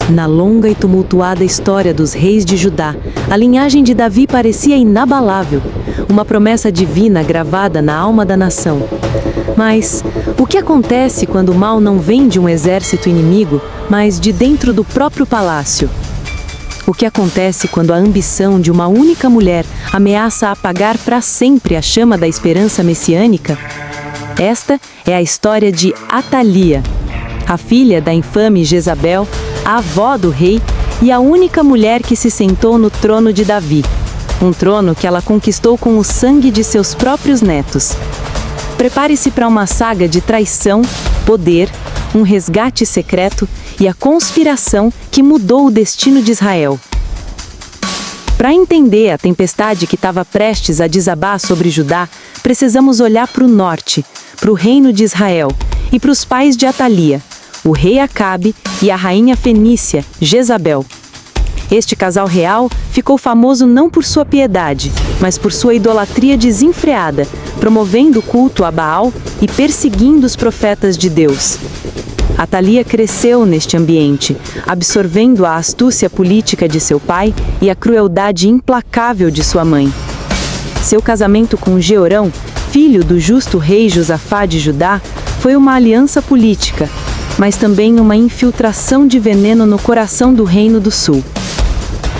Na longa e tumultuada história dos reis de Judá, a linhagem de Davi parecia inabalável, uma promessa divina gravada na alma da nação. Mas o que acontece quando o mal não vem de um exército inimigo, mas de dentro do próprio palácio? O que acontece quando a ambição de uma única mulher ameaça apagar para sempre a chama da esperança messiânica? Esta é a história de Atalia, a filha da infame Jezabel, a avó do rei e a única mulher que se sentou no trono de Davi, um trono que ela conquistou com o sangue de seus próprios netos. Prepare-se para uma saga de traição, poder, um resgate secreto e a conspiração que mudou o destino de Israel. Para entender a tempestade que estava prestes a desabar sobre Judá, precisamos olhar para o norte, para o reino de Israel e para os pais de Atalia, o rei Acabe e a rainha fenícia, Jezabel. Este casal real ficou famoso não por sua piedade, mas por sua idolatria desenfreada, promovendo o culto a Baal e perseguindo os profetas de Deus. Atalia cresceu neste ambiente, absorvendo a astúcia política de seu pai e a crueldade implacável de sua mãe. Seu casamento com Jeorão, filho do justo rei Josafá de Judá, foi uma aliança política, mas também uma infiltração de veneno no coração do Reino do Sul.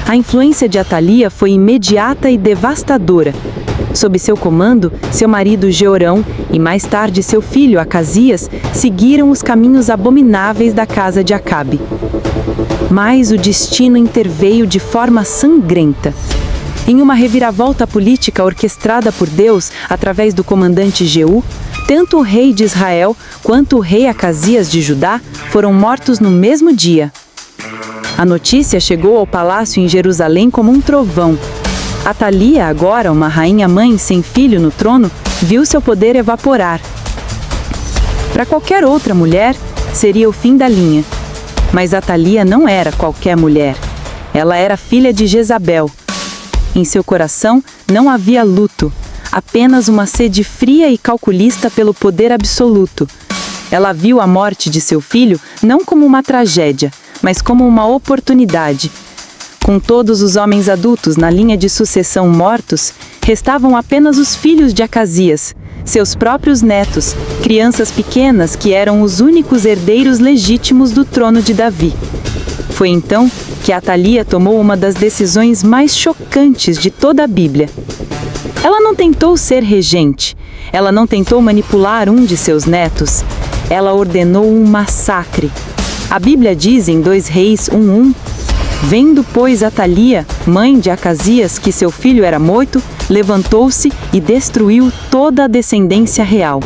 A influência de Atalia foi imediata e devastadora. Sob seu comando, seu marido Jeorão e mais tarde seu filho Acasias seguiram os caminhos abomináveis da casa de Acabe. Mas o destino interveio de forma sangrenta. Em uma reviravolta política orquestrada por Deus através do comandante Jeú, tanto o rei de Israel quanto o rei Acasias de Judá foram mortos no mesmo dia. A notícia chegou ao palácio em Jerusalém como um trovão. Atalia, agora uma rainha-mãe sem filho no trono, viu seu poder evaporar. Para qualquer outra mulher, seria o fim da linha. Mas Atalia não era qualquer mulher. Ela era filha de Jezabel. Em seu coração não havia luto, apenas uma sede fria e calculista pelo poder absoluto. Ela viu a morte de seu filho não como uma tragédia, mas como uma oportunidade. Com todos os homens adultos na linha de sucessão mortos, restavam apenas os filhos de Acasias, seus próprios netos, crianças pequenas que eram os únicos herdeiros legítimos do trono de Davi. Foi então que Atalia tomou uma das decisões mais chocantes de toda a Bíblia. Ela não tentou ser regente, ela não tentou manipular um de seus netos, ela ordenou um massacre. A Bíblia diz em 2 Reis 1:1, vendo, pois, Atalia, mãe de Acasias, que seu filho era morto, levantou-se e destruiu toda a descendência real.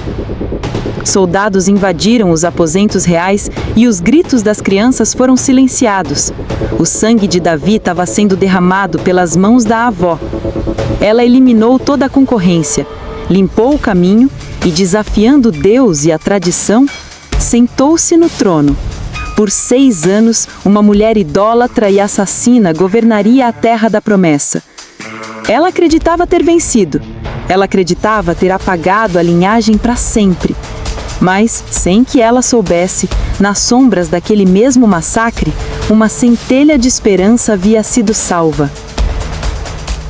Soldados invadiram os aposentos reais e os gritos das crianças foram silenciados. O sangue de Davi estava sendo derramado pelas mãos da avó. Ela eliminou toda a concorrência, limpou o caminho e, desafiando Deus e a tradição, sentou-se no trono. Por 6 anos, uma mulher idólatra e assassina governaria a terra da promessa. Ela acreditava ter vencido. Ela acreditava ter apagado a linhagem para sempre. Mas, sem que ela soubesse, nas sombras daquele mesmo massacre, uma centelha de esperança havia sido salva.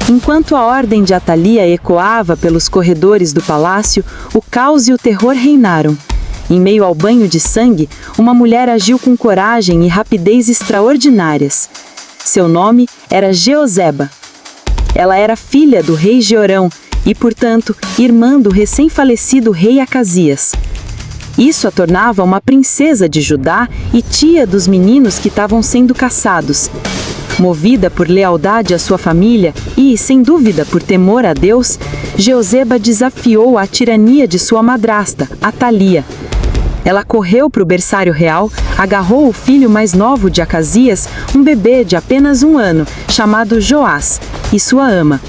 Enquanto a ordem de Atalia ecoava pelos corredores do palácio, o caos e o terror reinaram. Em meio ao banho de sangue, uma mulher agiu com coragem e rapidez extraordinárias. Seu nome era Jeoseba. Ela era filha do rei Jeorão e, portanto, irmã do recém-falecido rei Acasias. Isso a tornava uma princesa de Judá e tia dos meninos que estavam sendo caçados. Movida por lealdade à sua família e, sem dúvida, por temor a Deus, Jeoseba desafiou a tirania de sua madrasta, Atalia. Ela correu para o berçário real, agarrou o filho mais novo de Acasias, um bebê de apenas 1 ano, chamado Joás, e sua ama.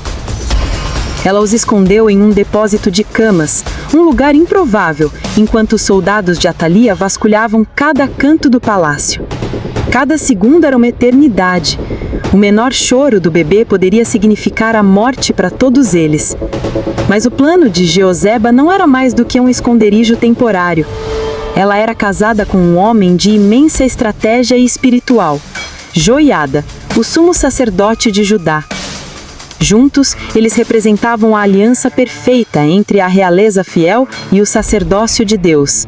Ela os escondeu em um depósito de camas, um lugar improvável, enquanto os soldados de Atalia vasculhavam cada canto do palácio. Cada segundo era uma eternidade. O menor choro do bebê poderia significar a morte para todos eles. Mas o plano de Jeoseba não era mais do que um esconderijo temporário. Ela era casada com um homem de imensa estratégia espiritual. Joiada, o sumo sacerdote de Judá. Juntos, eles representavam a aliança perfeita entre a realeza fiel e o sacerdócio de Deus.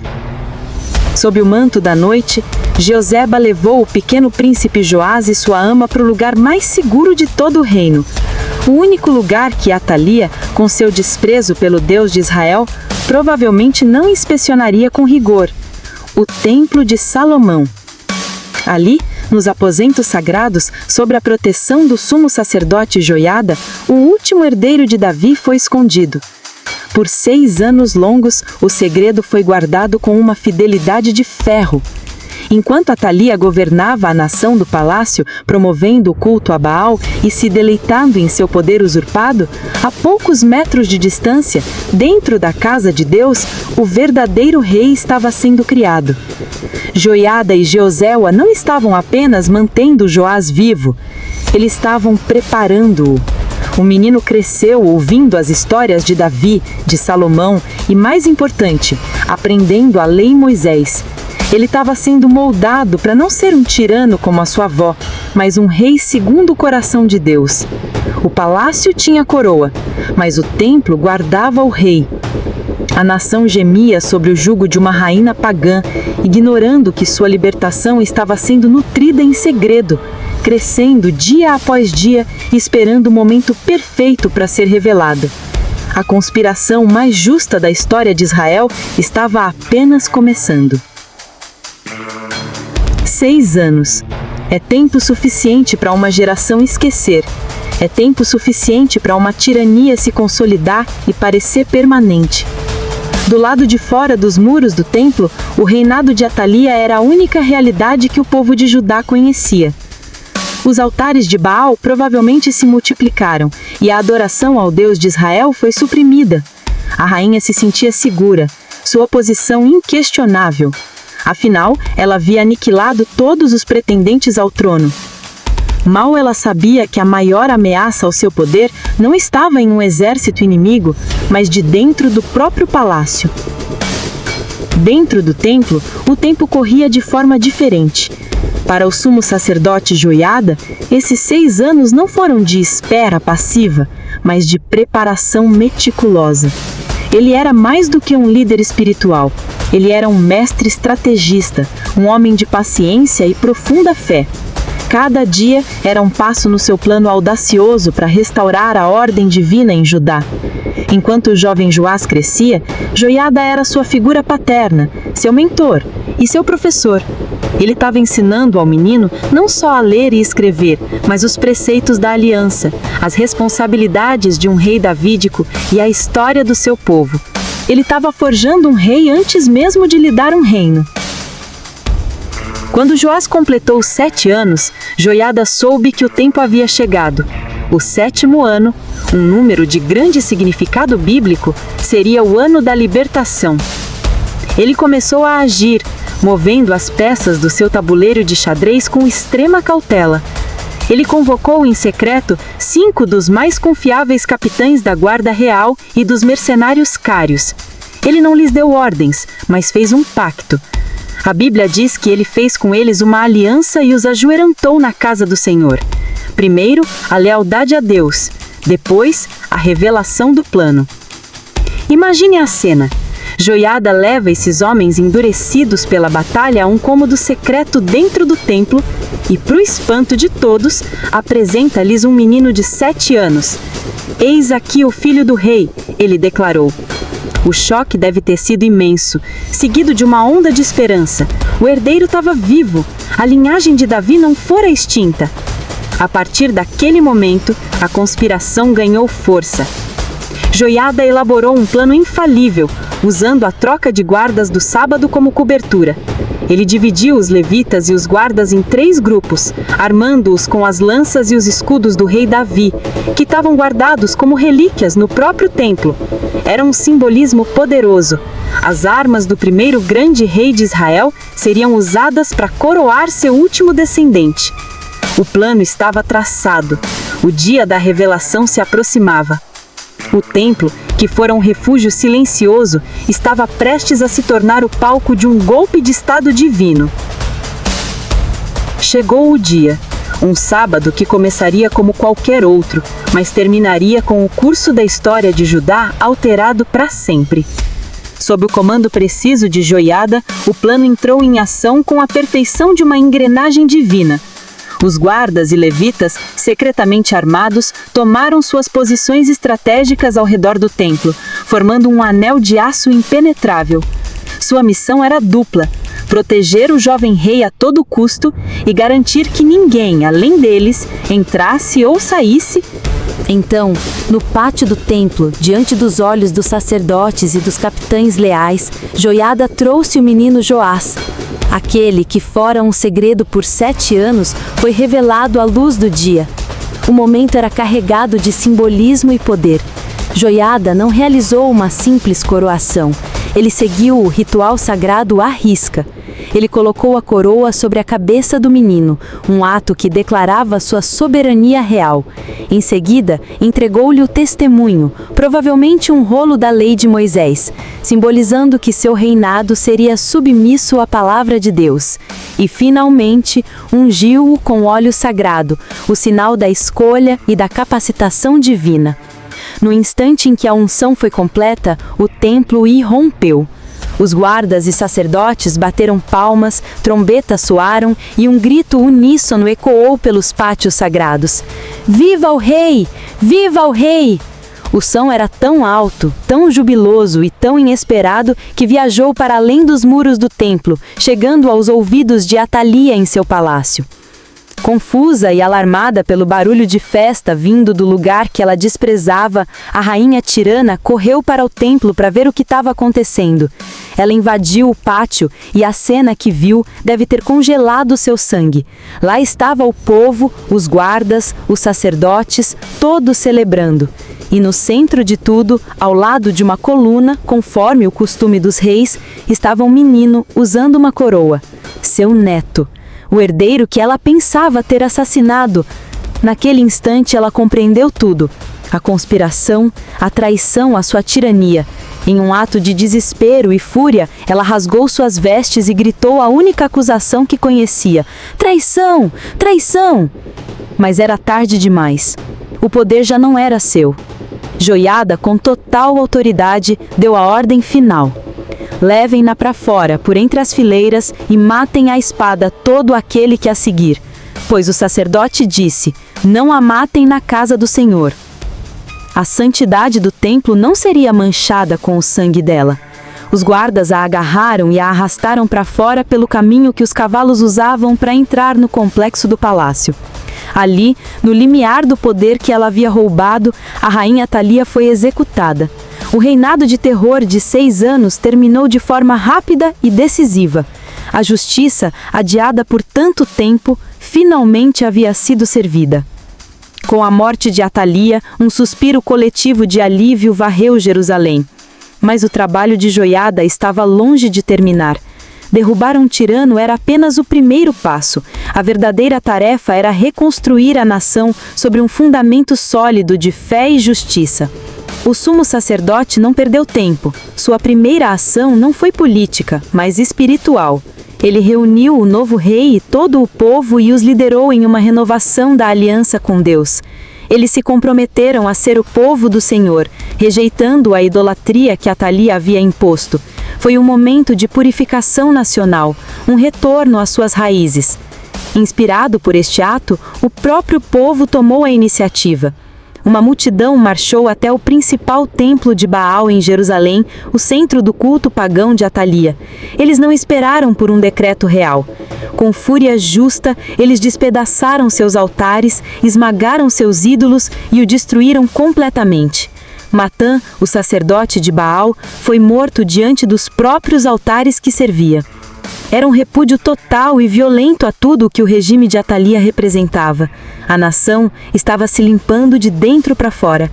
Sob o manto da noite, Jeoseba levou o pequeno príncipe Joás e sua ama para o lugar mais seguro de todo o reino. O único lugar que Atalia, com seu desprezo pelo Deus de Israel, provavelmente não inspecionaria com rigor: o Templo de Salomão. Ali, nos aposentos sagrados, sob a proteção do sumo sacerdote Joiada, o último herdeiro de Davi foi escondido. Por 6 anos longos, o segredo foi guardado com uma fidelidade de ferro. Enquanto Atalia governava a nação do palácio, promovendo o culto a Baal e se deleitando em seu poder usurpado, a poucos metros de distância, dentro da casa de Deus, o verdadeiro rei estava sendo criado. Joiada e Jeoséua não estavam apenas mantendo Joás vivo, eles estavam preparando-o. O menino cresceu ouvindo as histórias de Davi, de Salomão e, mais importante, aprendendo a lei Moisés. Ele estava sendo moldado para não ser um tirano como a sua avó, mas um rei segundo o coração de Deus. O palácio tinha coroa, mas o templo guardava o rei. A nação gemia sobre o jugo de uma rainha pagã, ignorando que sua libertação estava sendo nutrida em segredo, crescendo dia após dia, esperando o momento perfeito para ser revelada. A conspiração mais justa da história de Israel estava apenas começando. 6 anos. É tempo suficiente para uma geração esquecer. É tempo suficiente para uma tirania se consolidar e parecer permanente. Do lado de fora dos muros do templo, o reinado de Atalia era a única realidade que o povo de Judá conhecia. Os altares de Baal provavelmente se multiplicaram e a adoração ao Deus de Israel foi suprimida. A rainha se sentia segura, sua posição inquestionável. Afinal, ela havia aniquilado todos os pretendentes ao trono. Mal ela sabia que a maior ameaça ao seu poder não estava em um exército inimigo, mas de dentro do próprio palácio. Dentro do templo, o tempo corria de forma diferente. Para o sumo sacerdote Joiada, esses 6 anos não foram de espera passiva, mas de preparação meticulosa. Ele era mais do que um líder espiritual. Ele era um mestre estrategista, um homem de paciência e profunda fé. Cada dia era um passo no seu plano audacioso para restaurar a ordem divina em Judá. Enquanto o jovem Joás crescia, Joiada era sua figura paterna, seu mentor e seu professor. Ele estava ensinando ao menino não só a ler e escrever, mas os preceitos da aliança, as responsabilidades de um rei davídico e a história do seu povo. Ele estava forjando um rei antes mesmo de lhe dar um reino. Quando Joás completou 7 anos, Joiada soube que o tempo havia chegado. O 7º ano, um número de grande significado bíblico, seria o ano da libertação. Ele começou a agir, movendo as peças do seu tabuleiro de xadrez com extrema cautela. Ele convocou em secreto 5 dos mais confiáveis capitães da guarda real e dos mercenários cários. Ele não lhes deu ordens, mas fez um pacto. A Bíblia diz que ele fez com eles uma aliança e os ajoelhantou na casa do Senhor. Primeiro, a lealdade a Deus. Depois, a revelação do plano. Imagine a cena. Joiada leva esses homens endurecidos pela batalha a um cômodo secreto dentro do templo e, para o espanto de todos, apresenta-lhes um menino de 7 anos. "Eis aqui o filho do rei", ele declarou. O choque deve ter sido imenso, seguido de uma onda de esperança. O herdeiro estava vivo, a linhagem de Davi não fora extinta. A partir daquele momento, a conspiração ganhou força. Joiada elaborou um plano infalível, usando a troca de guardas do sábado como cobertura. Ele dividiu os levitas e os guardas em 3 grupos, armando-os com as lanças e os escudos do rei Davi, que estavam guardados como relíquias no próprio templo. Era um simbolismo poderoso. As armas do primeiro grande rei de Israel seriam usadas para coroar seu último descendente. O plano estava traçado. O dia da revelação se aproximava. O templo, que fora um refúgio silencioso, estava prestes a se tornar o palco de um golpe de estado divino. Chegou o dia. Um sábado que começaria como qualquer outro, mas terminaria com o curso da história de Judá alterado para sempre. Sob o comando preciso de Joiada, o plano entrou em ação com a perfeição de uma engrenagem divina. Os guardas e levitas, secretamente armados, tomaram suas posições estratégicas ao redor do templo, formando um anel de aço impenetrável. Sua missão era dupla: proteger o jovem rei a todo custo e garantir que ninguém, além deles, entrasse ou saísse. Então, no pátio do templo, diante dos olhos dos sacerdotes e dos capitães leais, Joiada trouxe o menino Joás. Aquele que fora um segredo por 7 anos foi revelado à luz do dia. O momento era carregado de simbolismo e poder. Joiada não realizou uma simples coroação. Ele seguiu o ritual sagrado à risca. Ele colocou a coroa sobre a cabeça do menino, um ato que declarava sua soberania real. Em seguida, entregou-lhe o testemunho, provavelmente um rolo da lei de Moisés, simbolizando que seu reinado seria submisso à palavra de Deus. E, finalmente, ungiu-o com óleo sagrado, o sinal da escolha e da capacitação divina. No instante em que a unção foi completa, o templo irrompeu. Os guardas e sacerdotes bateram palmas, trombetas soaram e um grito uníssono ecoou pelos pátios sagrados. Viva o rei! Viva o rei! O som era tão alto, tão jubiloso e tão inesperado que viajou para além dos muros do templo, chegando aos ouvidos de Atalia em seu palácio. Confusa e alarmada pelo barulho de festa vindo do lugar que ela desprezava, a rainha tirana correu para o templo para ver o que estava acontecendo. Ela invadiu o pátio e a cena que viu deve ter congelado seu sangue. Lá estava o povo, os guardas, os sacerdotes, todos celebrando. E no centro de tudo, ao lado de uma coluna, conforme o costume dos reis, estava um menino usando uma coroa. Seu neto. O herdeiro que ela pensava ter assassinado. Naquele instante ela compreendeu tudo. A conspiração, a traição à sua tirania. Em um ato de desespero e fúria, ela rasgou suas vestes e gritou a única acusação que conhecia: traição! Traição! Mas era tarde demais. O poder já não era seu. Joiada, com total autoridade, deu a ordem final. Levem-na para fora, por entre as fileiras, e matem à espada todo aquele que a seguir. Pois o sacerdote disse: não a matem na casa do Senhor. A santidade do templo não seria manchada com o sangue dela. Os guardas a agarraram e a arrastaram para fora pelo caminho que os cavalos usavam para entrar no complexo do palácio. Ali, no limiar do poder que ela havia roubado, a rainha Atalia foi executada. O reinado de terror de 6 anos terminou de forma rápida e decisiva. A justiça, adiada por tanto tempo, finalmente havia sido servida. Com a morte de Atalia, um suspiro coletivo de alívio varreu Jerusalém. Mas o trabalho de Joiada estava longe de terminar. Derrubar um tirano era apenas o primeiro passo. A verdadeira tarefa era reconstruir a nação sobre um fundamento sólido de fé e justiça. O sumo sacerdote não perdeu tempo. Sua primeira ação não foi política, mas espiritual. Ele reuniu o novo rei e todo o povo e os liderou em uma renovação da aliança com Deus. Eles se comprometeram a ser o povo do Senhor, rejeitando a idolatria que Atalia havia imposto. Foi um momento de purificação nacional, um retorno às suas raízes. Inspirado por este ato, o próprio povo tomou a iniciativa. Uma multidão marchou até o principal templo de Baal em Jerusalém, o centro do culto pagão de Atalia. Eles não esperaram por um decreto real. Com fúria justa, eles despedaçaram seus altares, esmagaram seus ídolos e o destruíram completamente. Matã, o sacerdote de Baal, foi morto diante dos próprios altares que servia. Era um repúdio total e violento a tudo o que o regime de Atalia representava. A nação estava se limpando de dentro para fora.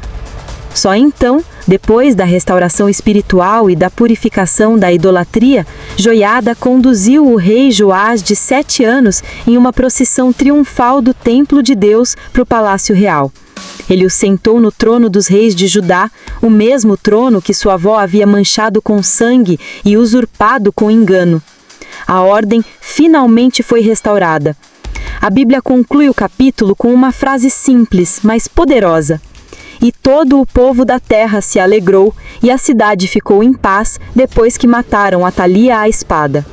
Só então, depois da restauração espiritual e da purificação da idolatria, Joiada conduziu o rei Joás de 7 anos em uma procissão triunfal do templo de Deus para o palácio real. Ele o sentou no trono dos reis de Judá, o mesmo trono que sua avó havia manchado com sangue e usurpado com engano. A ordem finalmente foi restaurada. A Bíblia conclui o capítulo com uma frase simples, mas poderosa. E todo o povo da terra se alegrou, e a cidade ficou em paz depois que mataram Atalia à espada.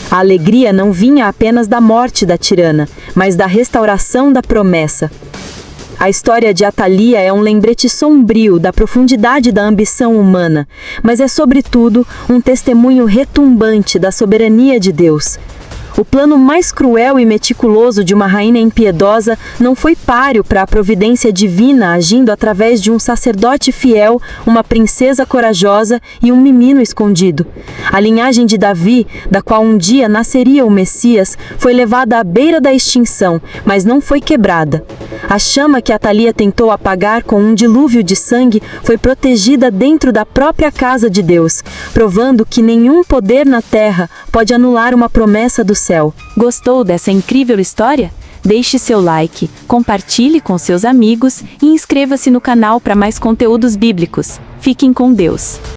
A alegria não vinha apenas da morte da tirana, mas da restauração da promessa. A história de Atalia é um lembrete sombrio da profundidade da ambição humana, mas é sobretudo um testemunho retumbante da soberania de Deus. O plano mais cruel e meticuloso de uma rainha impiedosa não foi páreo para a providência divina agindo através de um sacerdote fiel, uma princesa corajosa e um menino escondido. A linhagem de Davi, da qual um dia nasceria o Messias, foi levada à beira da extinção, mas não foi quebrada. A chama que Atalia tentou apagar com um dilúvio de sangue foi protegida dentro da própria casa de Deus, provando que nenhum poder na terra pode anular uma promessa do céu. Gostou dessa incrível história? Deixe seu like, compartilhe com seus amigos e inscreva-se no canal para mais conteúdos bíblicos. Fiquem com Deus.